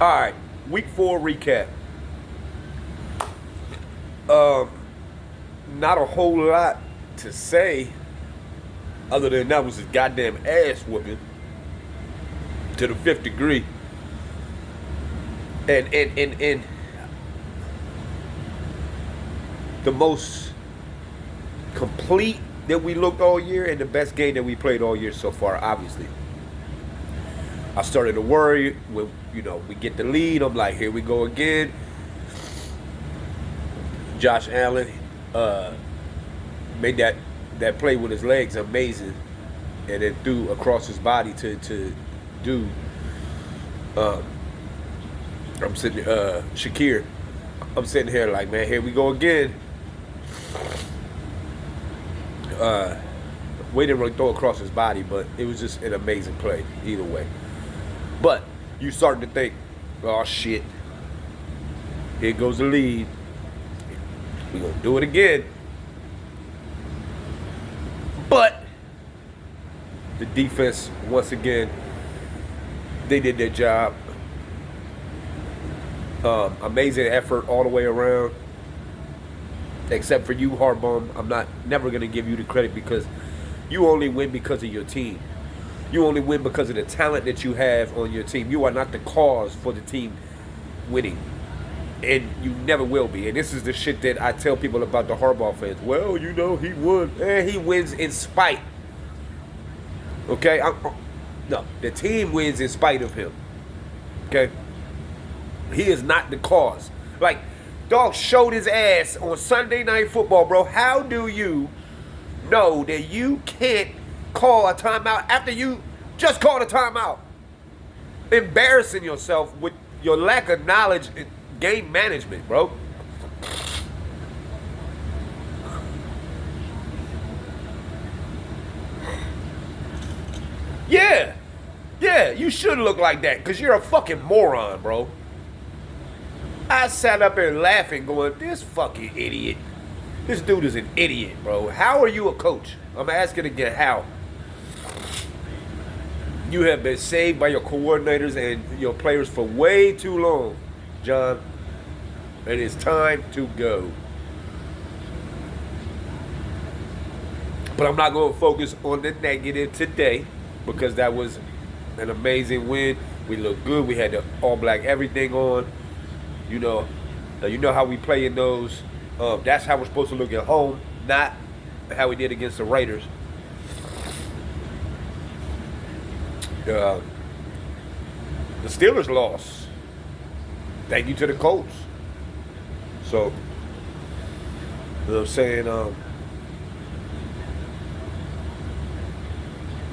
All right, week 4 recap. Um, Not a whole lot to say other than that was a goddamn ass whooping to the fifth degree. And the most complete that we looked all year and the best game that we played all year so far, obviously. I started to worry when, we get the lead. I'm like, here we go again. Josh Allen made that play with his legs amazing, and then threw across his body to do. I'm sitting Shakir. I'm sitting here like, man, here we go again. We didn't really throw across his body, but it was just an amazing play either way. But you starting to think, oh shit, here goes the lead. We're gonna do it again. But the defense, once again, they did their job. Amazing effort all the way around. Except for you, Harbaugh, I'm never gonna give you the credit because you only win because of your team. You only win because of the talent that you have on your team. You are not the cause for the team winning. And you never will be. And this is the shit that I tell people about the Harbaugh fans. Well, he won. He wins in spite. Okay? No, the team wins in spite of him. Okay? He is not the cause. Like, dog showed his ass on Sunday Night Football, bro. How do you know that you can't call a timeout after you just called a timeout? Embarrassing yourself with your lack of knowledge and game management, bro. Yeah, you should look like that because you're a fucking moron, bro. I sat up there laughing going, this fucking idiot. This dude is an idiot, bro. How are you a coach? I'm asking again, how? You have been saved by your coordinators and your players for way too long, John. It is time to go. But I'm not going to focus on the negative today because that was an amazing win. We looked good. We had the all-black everything on. You know how we play in those. That's how we're supposed to look at home, not how we did against the Raiders. The Steelers lost. Thank you to the Colts. So, you know what I'm saying?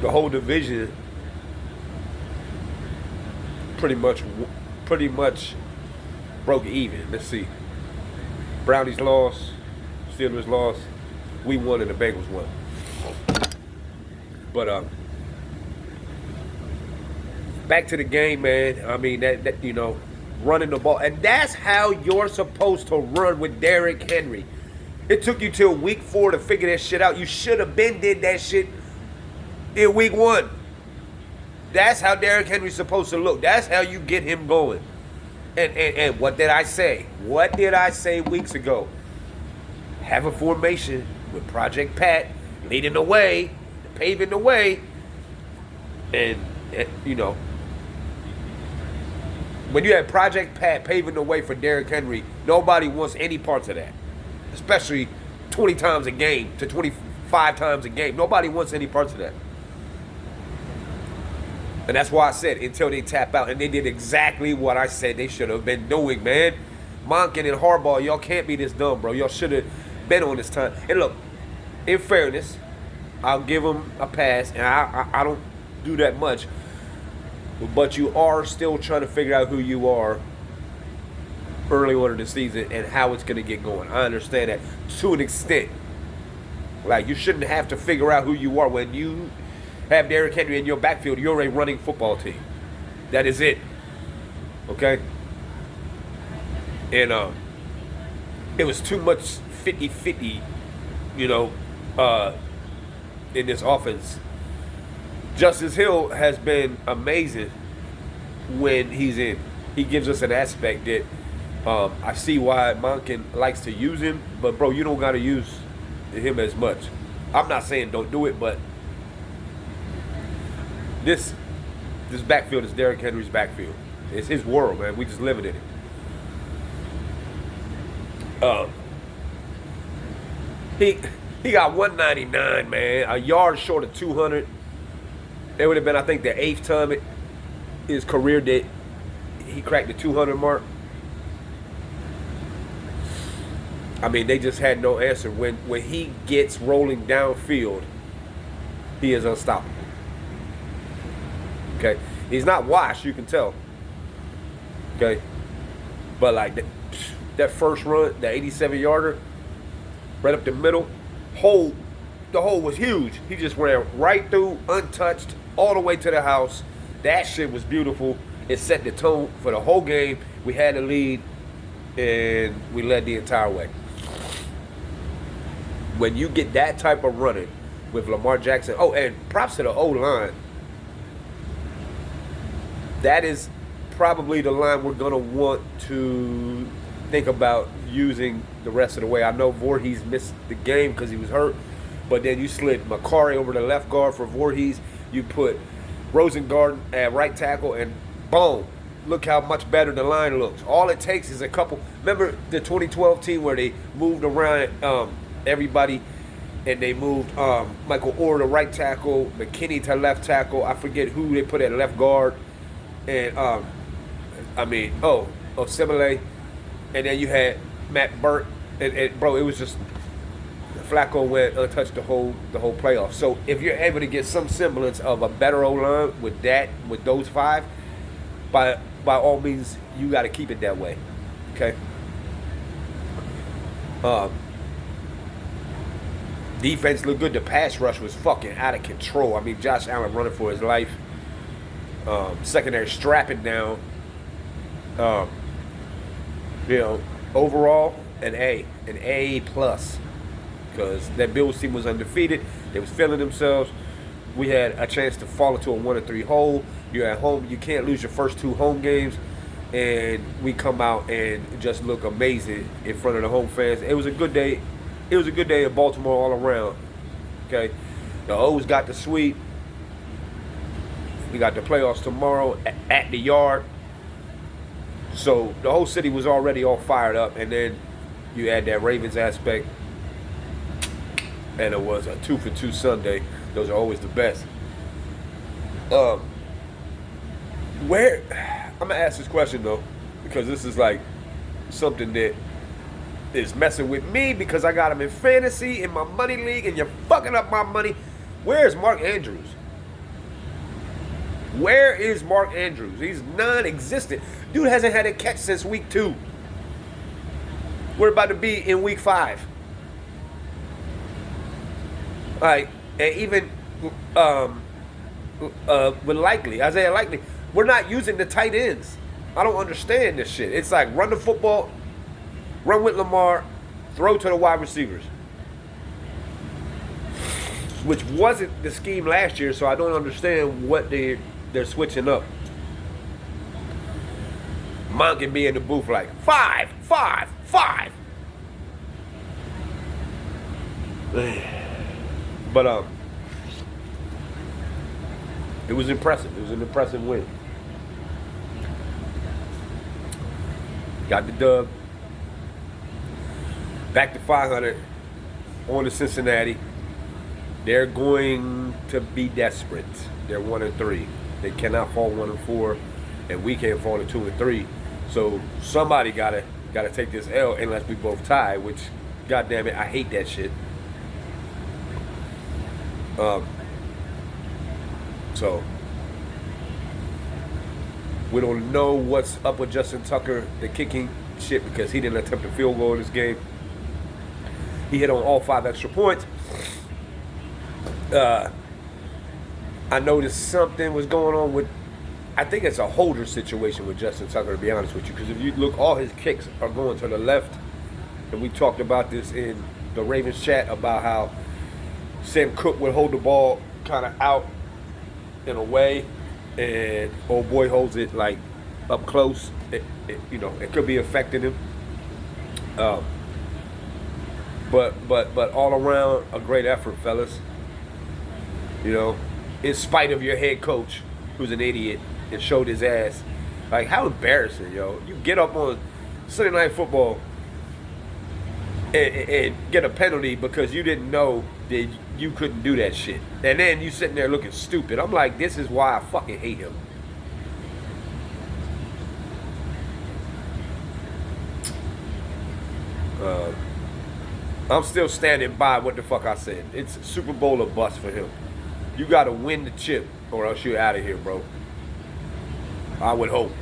The whole division pretty much broke even. Let's see. Brownies lost, Steelers lost, we won, and the Bengals won. But back to the game, man. I mean that running the ball, and that's how you're supposed to run with Derrick Henry. It took you till week 4 to figure that shit out. You should have been did that shit in week 1. That's how Derrick Henry's supposed to look. That's how you get him going. And what did I say? What did I say weeks ago? Have a formation with Project Pat leading the way, paving the way, and when you have Project Pat paving the way for Derrick Henry, nobody wants any parts of that, especially 20 times a game to 25 times a game. Nobody wants any parts of that. And that's why I said until they tap out. And they did exactly what I said they should have been doing, man. Monken and Harbaugh, y'all can't be this dumb, bro. Y'all should have been on this time. And look, in fairness, I'll give them a pass. And I don't do that much. But you are still trying to figure out who you are early on in the season and how it's going to get going. I understand that to an extent. Like, you shouldn't have to figure out who you are when you have Derrick Henry in your backfield. You're a running football team. That is it. Okay? And it was too much 50-50, in this offense. Justice Hill has been amazing when he's in. he gives us an aspect that I see why Monken likes to use him, but bro, you don't got to use him as much. I'm not saying don't do it, but this backfield is Derrick Henry's backfield. It's his world, man. We just living in it. He got 199, man. A yard short of 200. It would have been, I think, the 8th time in his career that he cracked the 200 mark. I mean, they just had no answer. When he gets rolling downfield, he is unstoppable. Okay, he's not washed, you can tell. Okay, but like that first run, the 87-yarder, right up the middle, the hole was huge. He just ran right through, untouched, all the way to the house. That shit was beautiful. It set the tone for the whole game. We had the lead, and we led the entire way. When you get that type of running with Lamar Jackson, oh, and props to the O-line. That is probably the line we're going to want to think about using the rest of the way. I know Voorhees missed the game because he was hurt, but then you slid Macari over to left guard for Voorhees. You put Rosengarten at right tackle, and boom, look how much better the line looks. All it takes is a couple. Remember the 2012 team where they moved around everybody, and they moved Michael Orr to right tackle, McKinney to left tackle. I forget who they put at left guard, and Simile, and then you had Matt Burt, and bro, it was just Flacco went untouched the whole playoff. So if you're able to get some semblance of a better O-line with those five, by all means, you got to keep it that way. Okay. Defense looked good. The pass rush was fucking out of control. I mean, Josh Allen running for his life. Secondary strapping down. Overall, an A plus, because that Bills team was undefeated. They was feeling themselves. We had a chance to fall into a 1-3 hole. You're at home. You can't lose your first 2 home games, and we come out and just look amazing in front of the home fans. It was a good day. It was a good day in Baltimore all around. Okay, the O's got the sweep. We got the playoffs tomorrow at the Yard. So the whole city was already all fired up, and then you add that Ravens aspect, and it was a 2-for-2 Sunday. Those are always the best. Where I'm gonna ask this question though, because this is like something that is messing with me, because I got him in fantasy in my money league, and you're fucking up my money. Where is Mark Andrews? Where is Mark Andrews? He's non-existent. Dude hasn't had a catch since week 2. We're about to be in week 5. All right, and even with Isaiah Likely, we're not using the tight ends. I don't understand this shit. It's like run the football, run with Lamar, throw to the wide receivers, which wasn't the scheme last year. So I don't understand what they're switching up. Monk can be in the booth like 5, 5, 5. But it was impressive. It was an impressive win. Got the dub. Back to 500 on to Cincinnati. They're going to be desperate. They're 1-3. They cannot fall 1-4, and we can't fall to 2-3. So somebody gotta take this L unless we both tie. Which, goddamn it, I hate that shit. So we don't know what's up with Justin Tucker, the kicking shit, because he didn't attempt a field goal in this game. He hit on all 5 extra points. I noticed something was going on with, I think it's a holder situation with Justin Tucker, to be honest with you, because if you look, all his kicks are going to the left. And we talked about this in the Ravens chat about how Sam Cook would hold the ball kind of out in a way, and old boy holds it like up close. it could be affecting him. Um, but all around a great effort, fellas. You know, in spite of your head coach, who's an idiot and showed his ass. Like, how embarrassing, yo! You get up on Sunday Night Football and get a penalty because you didn't know that you couldn't do that shit, and then you sitting there looking stupid. I'm like, this is why I fucking hate him. I'm still standing by what the fuck I said. It's Super Bowl or bust for him. You got to win the chip or else you're out of here, bro. I would hope.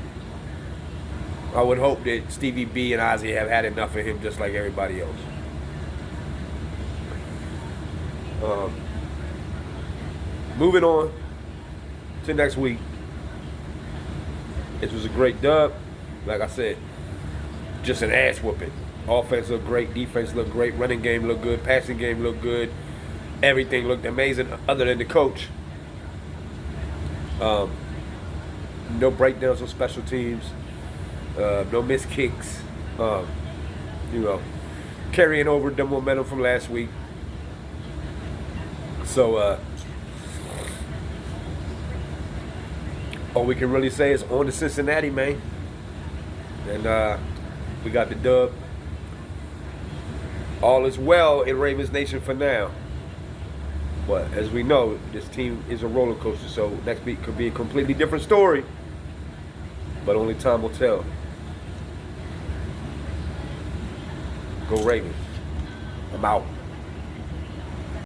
I would hope that Stevie B and Ozzy have had enough of him just like everybody else. Moving on to next week. It was a great dub. Like I said, just an ass whooping. Offense looked great, defense looked great, running game looked good, passing game looked good. Everything looked amazing other than the coach. No breakdowns on special teams. No missed kicks. Carrying over the momentum from last week. So, all we can really say is on to Cincinnati, man. And we got the dub. All is well in Ravens Nation for now. But as we know, this team is a roller coaster, so next week could be a completely different story. But only time will tell. Go Ravens. I'm out.